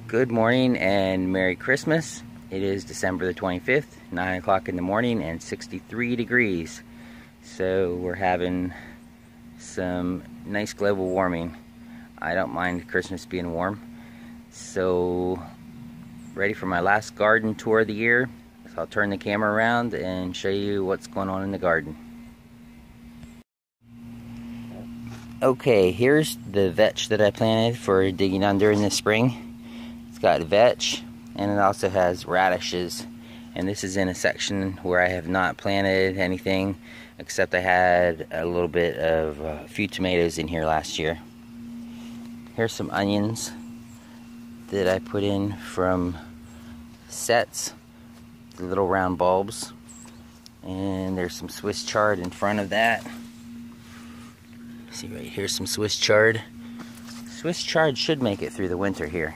Good morning and Merry Christmas. It is December the 25th, 9 o'clock in the morning and 63 degrees. So we're having some nice global warming. I don't mind Christmas being warm. So ready for my last garden tour of the year. So I'll turn the camera around and show you what's going on in the garden. Okay, here's the vetch that I planted for digging under in the spring. It's got vetch, and it also has radishes. And this is in a section where I have not planted anything, except I had a little bit of a few tomatoes in here last year. Here's some onions that I put in from sets, the little round bulbs. And there's some Swiss chard in front of that. See right here, some Swiss chard. Swiss chard should make it through the winter here.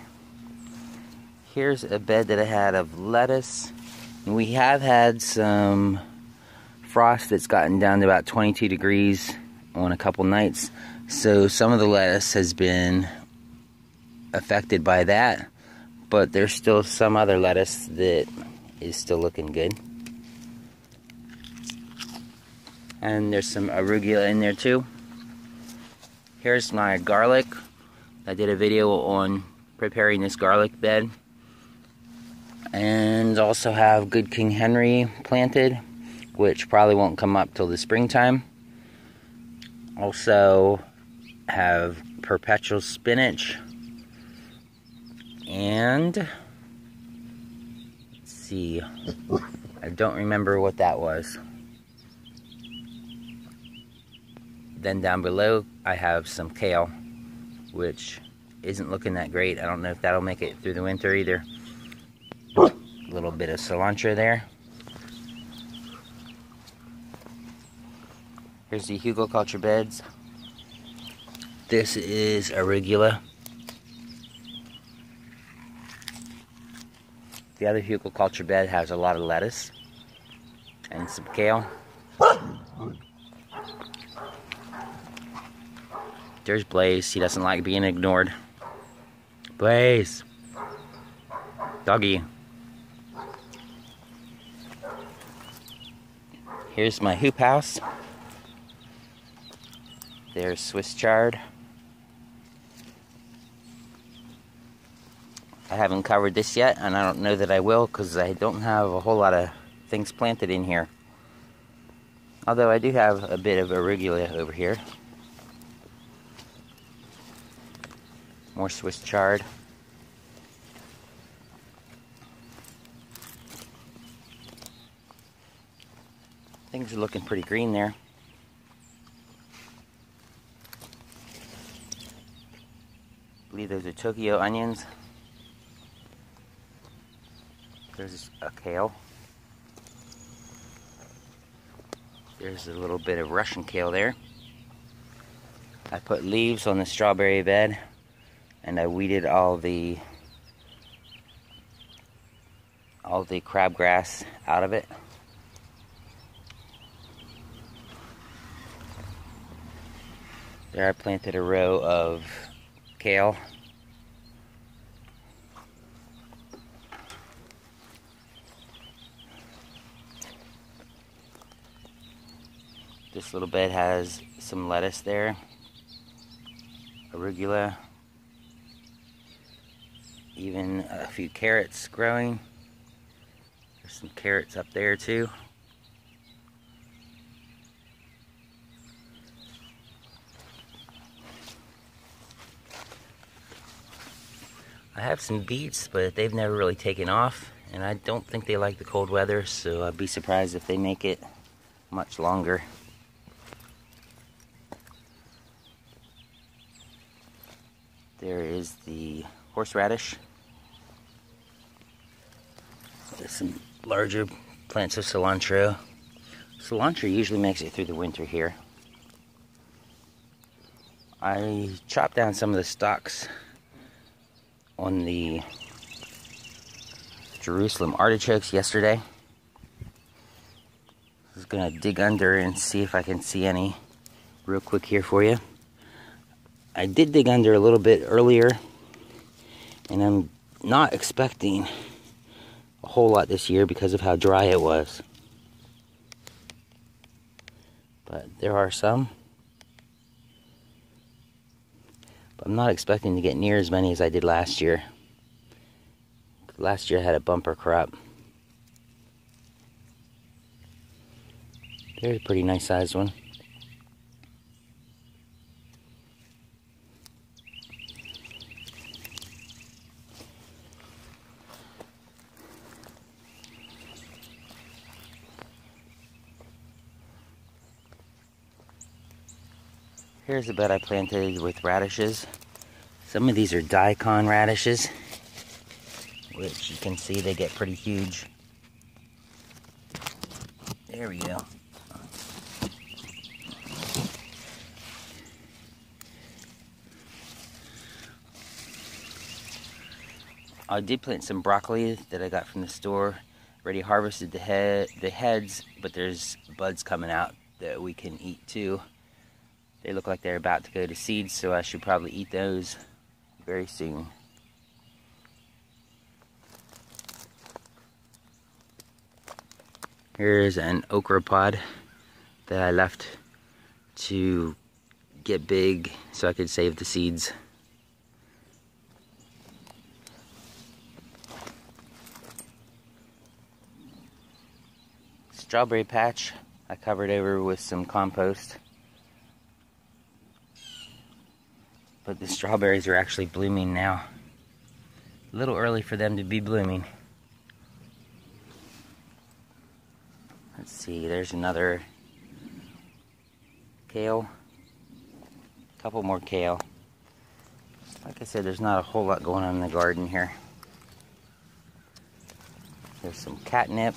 Here's a bed that I had of lettuce. And we have had some frost that's gotten down to about 22 degrees on a couple nights. So some of the lettuce has been affected by that. But there's still some other lettuce that is still looking good. And there's some arugula in there too. Here's my garlic. I did a video on preparing this garlic bed. And also have Good King Henry planted, which probably won't come up till the springtime. Also have perpetual spinach. And let's see, I don't remember what that was. Then down below I have some kale, which isn't looking that great. I don't know if that'll make it through the winter either. A little bit of cilantro there. Here's the hugelkultur beds. This is arugula. The other hugelkultur bed has a lot of lettuce and some kale. There's Blaze. He doesn't like being ignored. Blaze. Doggy. Here's my hoop house. There's Swiss chard. I haven't covered this yet, and I don't know that I will because I don't have a whole lot of things planted in here. Although I do have a bit of arugula over here. More Swiss chard. Things are looking pretty green there. I believe those are Tokyo onions. There's a kale. There's a little bit of Russian kale there. I put leaves on the strawberry bed, and I weeded all the crabgrass out of it. There I planted a row of kale. This little bed has some lettuce there, arugula, even a few carrots growing. There's some carrots up there too. I have some beets, but they've never really taken off, and I don't think they like the cold weather, so I'd be surprised if they make it much longer. There is the horseradish. There's some larger plants of cilantro. Cilantro usually makes it through the winter here. I chopped down some of the stalks on the Jerusalem artichokes yesterday. I was gonna dig under and see if I can see any real quick here for you. I did dig under a little bit earlier, and I'm not expecting a whole lot this year because of how dry it was. But there are some. But I'm not expecting to get near as many as I did last year. Last year I had a bumper crop. There's a pretty nice sized one. Here's a bed I planted with radishes. Some of these are daikon radishes, which you can see they get pretty huge. There we go. I did plant some broccoli that I got from the store. Already harvested the heads, but there's buds coming out that we can eat too. They look like they're about to go to seed, so I should probably eat those very soon. Here's an okra pod that I left to get big so I could save the seeds. Strawberry patch I covered over with some compost. But the strawberries are actually blooming now. A little early for them to be blooming. Let's see, there's another kale. A couple more kale. Like I said, there's not a whole lot going on in the garden here. There's some catnip,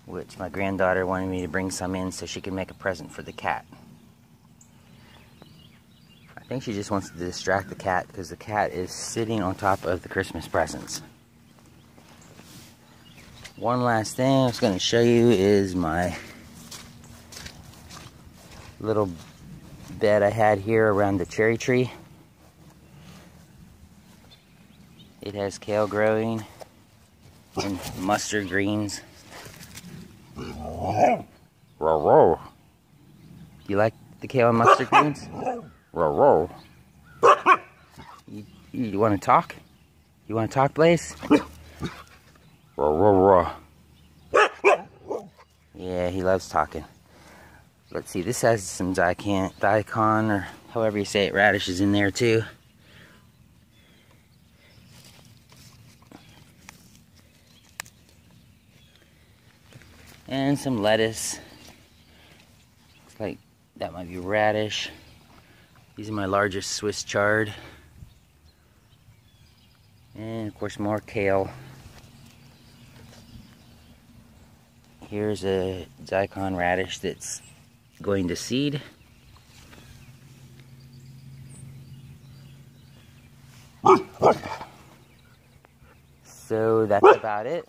which my granddaughter wanted me to bring some in so she can make a present for the cat. I think she just wants to distract the cat because the cat is sitting on top of the Christmas presents. One last thing I was going to show you is my little bed I had here around the cherry tree. It has kale growing and mustard greens. Do you like the kale and mustard greens? You want to talk? You want to talk, Blaze? Yeah, he loves talking. Let's see, this has some daikon, or however you say it, radishes in there too. And some lettuce. Looks like that might be radish. These are my largest Swiss chard. And of course more kale. Here's a daikon radish that's going to seed. So that's about it.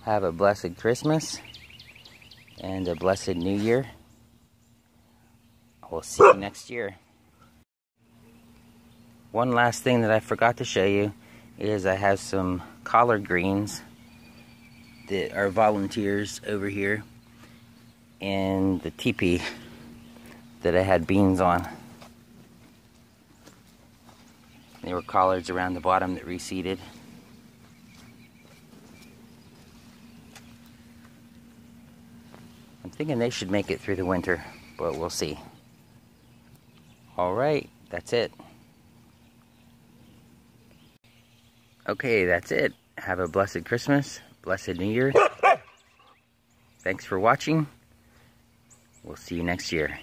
Have a blessed Christmas and a blessed New Year. We'll see you next year. One last thing that I forgot to show you is I have some collard greens that are volunteers over here in the teepee that I had beans on. There were collards around the bottom that reseeded. I'm thinking they should make it through the winter, but we'll see. Alright, that's it. Okay, that's it. Have a blessed Christmas, blessed New Year. Thanks for watching. We'll see you next year.